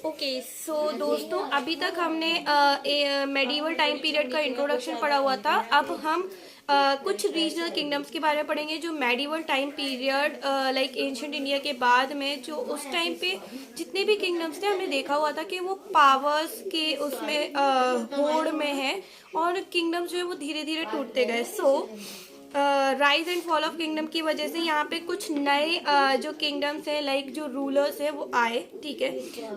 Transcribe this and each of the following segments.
Okay so दोस्तों, अभी तक हमने मेडिवल टाइम पीरियड का इंट्रोडक्शन पढ़ा हुआ था। अब हम कुछ रीजनल किंगडम्स के बारे में पढ़ेंगे जो medieval time period like ancient India के बाद में, जो उस टाइम पे जितने भी किंगडम्स थे हमने देखा हुआ था कि वो पावर्स के उसमें होड़ में है और किंगडम्स जो है वो धीरे धीरे टूटते गए। So rise and fall of kingdom की वजह से यहाँ पे कुछ नए जो किंगडम्स हैं लाइक जो रूलर्स हैं वो आए। ठीक है,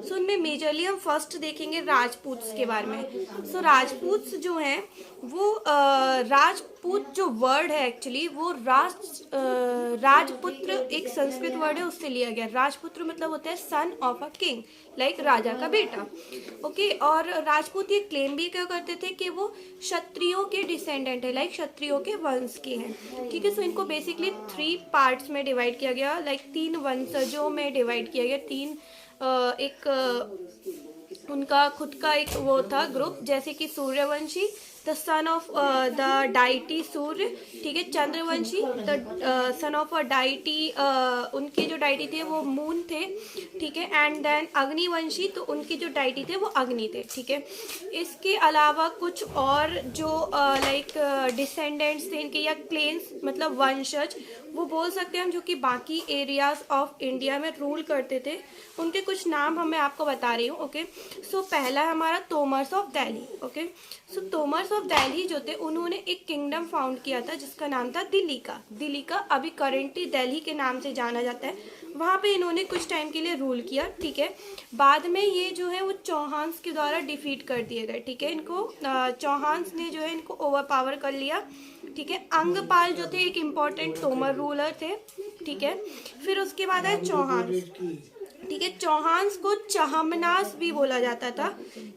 सो उनमें मेजरली हम फर्स्ट देखेंगे राजपूत्स के बारे में। सो राजपूत्स जो हैं वो राजपूत जो वर्ड है एक्चुअली वो राजपुत्र एक संस्कृत वर्ड है, उससे लिया गया। राजपुत्र मतलब होता है son of a king, like राजा का बेटा। ओके, और राजपूत ये क्लेम भी क्या करते थे कि वो क्षत्रियों के डिसेंडेंट है, लाइक क्षत्रियों के वंश के हैं। ठीक है, सो इनको बेसिकली 3 पार्ट्स में डिवाइड किया गया, लाइक 3 वंशजों में डिवाइड किया गया। उनका खुद का एक वो था ग्रुप, जैसे कि Suryavanshi the son of the deity Surya. ठीक है, Chandravanshi the son of a deity, उनके जो डाइटी थे वो मून थे। ठीक है, एंड देन अग्निवंशी, तो उनके जो डाइटी थे वो अग्नि थे। ठीक है, इसके अलावा कुछ और जो लाइक डिसेंडेंट्स थे इनके, या क्लेन्स मतलब वंशज वो बोल सकते हैं हम, जो कि बाकी एरियाज ऑफ इंडिया में रूल करते थे। उनके कुछ नाम मैं आपको बता रही हूँ। ओके, सो पहला है हमारा Tomars of Delhi. Okay, so Tomars of Delhi जो थे उन्होंने एक किंगडम फाउंड किया था जिसका नाम था दिल्ली का। दिल्ली का अभी करेंटली दिल्ली के नाम से जाना जाता है। वहाँ पे इन्होंने कुछ टाइम के लिए रूल किया। ठीक है, बाद में ये जो है वो चौहान्स के द्वारा डिफीट कर दिए गए। ठीक है, इनको चौहान्स ने जो है इनको ओवर पावर कर लिया। ठीक है, अंगपाल जो थे एक इम्पॉर्टेंट तोमर रूलर थे। ठीक है, फिर उसके बाद है चौहान। ठीक है, चौहान्स को चहमनास भी बोला जाता था।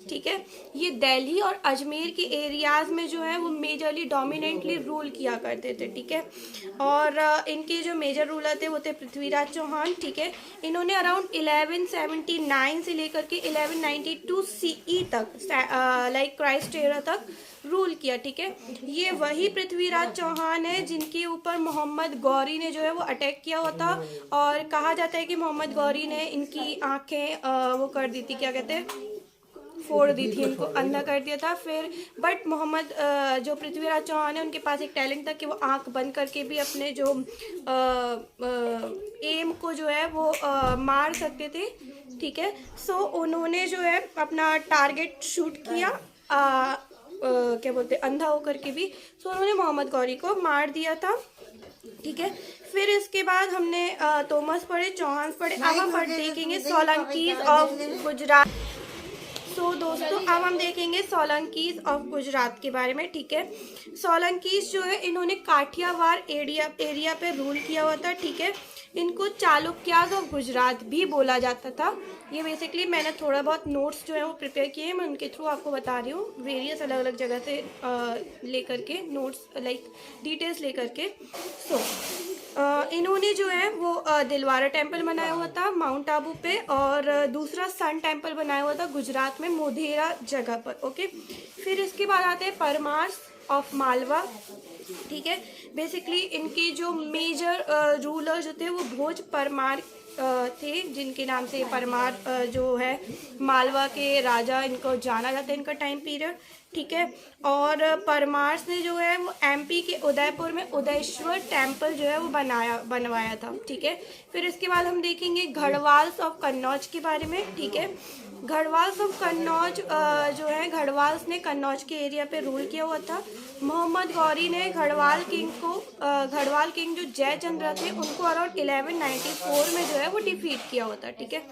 ठीक है, ये दिल्ली और अजमेर के एरियाज में जो है वो मेजरली डोमिनेंटली रूल किया करते थे। ठीक है, और इनके जो मेजर रूलर थे वो थे पृथ्वीराज चौहान। ठीक है, इन्होंने अराउंड 1179 से लेकर के 1192 सीई तक, लाइक क्राइस्ट एरा तक रूल किया। ठीक है, ये वही पृथ्वीराज चौहान है जिनके ऊपर मोहम्मद गौरी ने जो है वो अटैक किया हुआ था, और कहा जाता है कि मोहम्मद गौरी ने इनकी आंखें वो कर दी थी, क्या कहते हैं, फोड़ दी थी, इनको अंधा कर दिया था। फिर बट मोहम्मद जो पृथ्वीराज चौहान है उनके पास एक टैलेंट था कि वो आंख बंद करके भी अपने जो एम को जो है वो मार सकते थे। ठीक है, सो उन्होंने जो है अपना टारगेट शूट किया, क्या बोलते हैं, अंधा होकर के भी। सो उन्होंने मोहम्मद गौरी को मार दिया था। ठीक है, फिर इसके बाद हमने तोमस पढ़े, चौहान पढ़े। अब हम देखेंगे सोलंकीज ऑफ गुजरात। सो दोस्तों, अब हम देखेंगे सोलंकीज ऑफ गुजरात के बारे में। ठीक है, सोलंकीज जो है इन्होंने काठियावाड़ एरिया पे रूल किया हुआ था। ठीक है, इनको चालुक्याज ऑफ गुजरात भी बोला जाता था। ये बेसिकली मैंने थोड़ा बहुत नोट्स जो है वो प्रिपेयर किए हैं, मैं उनके थ्रू आपको बता रही हूँ, वेरियस अलग अलग जगह से लेकर के नोट्स लाइक डिटेल्स लेकर के। सो इन्होंने जो है वो दिलवारा टेम्पल बनाया हुआ था माउंट आबू पे, और दूसरा सन टेम्पल बनाया हुआ था गुजरात में मोधेरा जगह पर। ओके, फिर इसके बाद आते हैं परमार्स ऑफ मालवा। ठीक है, बेसिकली इनके जो मेजर रूलर जो थे वो भोज परमार थे, जिनके नाम से परमार जो है मालवा के राजा, इनको जाना जाता है इनका टाइम पीरियड। ठीक है, और परमार्स ने जो है वो एमपी के उदयपुर में उदयेश्वर टेम्पल जो है वो बनवाया था। ठीक है, फिर इसके बाद हम देखेंगे गढ़वाल्स ऑफ कन्नौज के बारे में। ठीक है, गढ़वाल्स ऑफ कन्नौज जो है, गढ़वाल्स ने कन्नौज के एरिया पे रूल किया हुआ था। मोहम्मद गौरी ने गढ़वाल किंग जो जयचंद्र थे उनको अराउंड 1194 में जो है वो डिफीट किया हुआ था। ठीक है,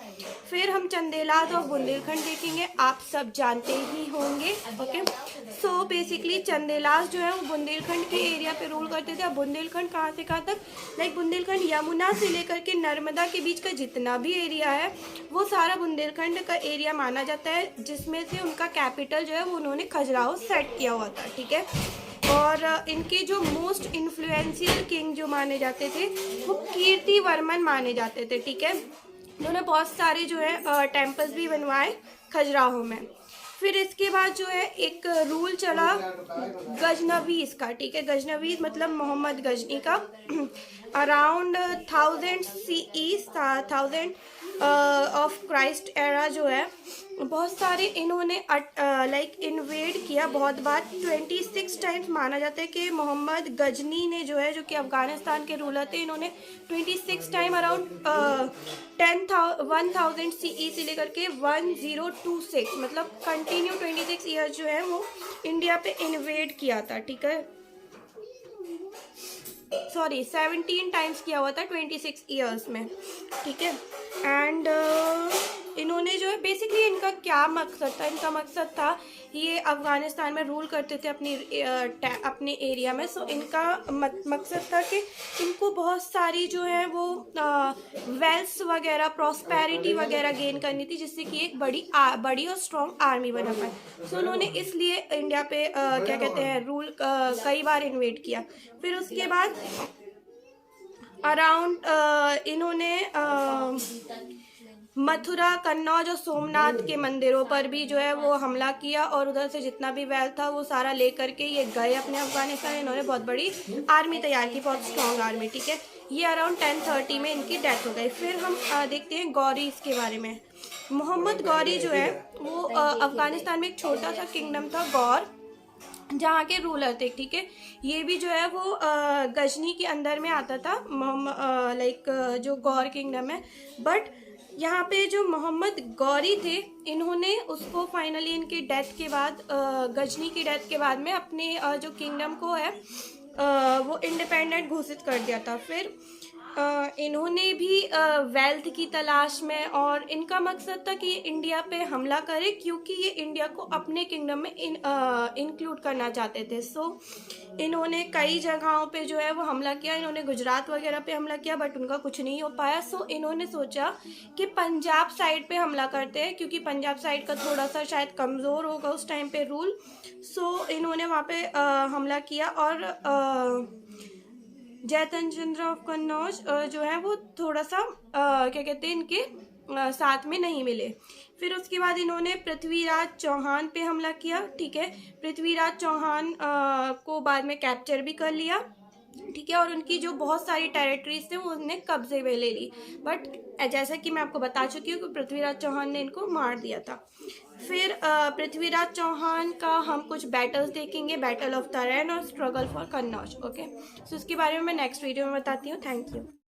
फिर हम चंदेलाज ऑफ बुंदेलखंड देखेंगे, आप सब जानते ही होंगे। ओके, सो बेसिकली चंदेलाज जो है वो बुंदेलखंड के एरिया पे रूल करते थे। अब बुंदेलखंड कहाँ से कहाँ तक, लाइक बुंदेलखंड यमुना से लेकर के नर्मदा के बीच का जितना भी एरिया है वो सारा बुंदेलखंड का एरिया माना जाता है, जिसमें से उनका कैपिटल जो है वो उन्होंने खजुराहो सेट किया हुआ था। ठीक है, और इनके जो मोस्ट इन्फ्लुएंशियल किंग जो माने जाते थे वो कीर्ति वर्मन माने जाते थे। ठीक है, उन्होंने बहुत सारे जो है टेम्पल्स भी बनवाए खजुराहो में। फिर इसके बाद जो है एक रूल चला गजनवीज का। ठीक है, गजनवीज मतलब मोहम्मद गजनी का। Around 1000 CE, 1000 of Christ era जो है, बहुत सारे इन्होंने लाइक इन्वेड किया बहुत बार। 26 टाइम्स माना जाता है कि मोहम्मद गजनी ने जो है, जो कि अफ़गानिस्तान के रूलर थे, इन्होंने 26 टाइम अराउंड 1000 CE से लेकर के 1026 मतलब कंटिन्यू 26 ईयर्स जो है वो इंडिया पे इन्वेड किया था, ठीक है। सॉरी 17 टाइम्स किया हुआ था 26 ईयर्स में, ठीक है। एंड इन्होंने जो है बेसिकली इनका क्या मकसद था, इनका मकसद था ये अफ़गानिस्तान में रूल करते थे अपने एरिया में। सो इनका मकसद था कि इनको बहुत सारी जो है वो वेल्थ वगैरह, प्रॉस्पेरिटी वगैरह गेन करनी थी, जिससे कि एक बड़ी और स्ट्रॉन्ग आर्मी बना पाए। सो उन्होंने इसलिए इंडिया पे क्या कहते हैं रूल कई बार इन्वेड किया। फिर उसके बाद अराउंड इन्होंने मथुरा, कन्नौज और सोमनाथ के मंदिरों पर भी जो है वो हमला किया, और उधर से जितना भी वेल्थ था वो सारा ले करके ये गए अपने अफगानिस्तान। इन्होंने बहुत बड़ी आर्मी तैयार की, बहुत स्ट्रॉन्ग आर्मी, ठीक है। ये अराउंड 1030 में इनकी डेथ हो गई। फिर हम देखते हैं गौरीज के बारे में। मोहम्मद गौरी जो है वो अफगानिस्तान में एक छोटा सा किंगडम था गौर, जहाँ के रूलर थे, ठीक है। ये भी जो है वो गजनी के अंदर में आता था, लाइक जो गौर किंगडम है। बट यहाँ पे जो मोहम्मद गौरी थे, इन्होंने उसको फाइनली इनकी डेथ के बाद, गजनी की डेथ के बाद में अपने जो किंगडम को है वो इंडिपेंडेंट घोषित कर दिया था। फिर इन्होंने भी वेल्थ की तलाश में, और इनका मकसद था कि ये इंडिया पे हमला करे, क्योंकि ये इंडिया को अपने किंगडम में इंक्लूड करना चाहते थे। सो इन्होंने कई जगहों पे जो है वो हमला किया। इन्होंने गुजरात वगैरह पे हमला किया, बट उनका कुछ नहीं हो पाया। सो इन्होंने सोचा कि पंजाब साइड पे हमला करते हैं, क्योंकि पंजाब साइड का थोड़ा सा शायद कमज़ोर होगा उस टाइम पे रूल। सो इन्होंने वहाँ पे हमला किया, और जयतन चंद्र ऑफ कन्नौज जो है वो थोड़ा सा क्या कहते हैं इनके साथ में नहीं मिले। फिर उसके बाद इन्होंने पृथ्वीराज चौहान पे हमला किया, ठीक है। पृथ्वीराज चौहान को बाद में कैप्चर भी कर लिया, ठीक है, और उनकी जो बहुत सारी टेरिटरीज थे वो उन्होंने कब्जे में ले ली। बट जैसा कि मैं आपको बता चुकी हूँ कि पृथ्वीराज चौहान ने इनको मार दिया था। फिर पृथ्वीराज चौहान का हम कुछ बैटल्स देखेंगे, बैटल ऑफ तराइन और स्ट्रगल फॉर कन्नौज, ओके। सो इसके बारे में मैं नेक्स्ट वीडियो में बताती हूँ। Thank you.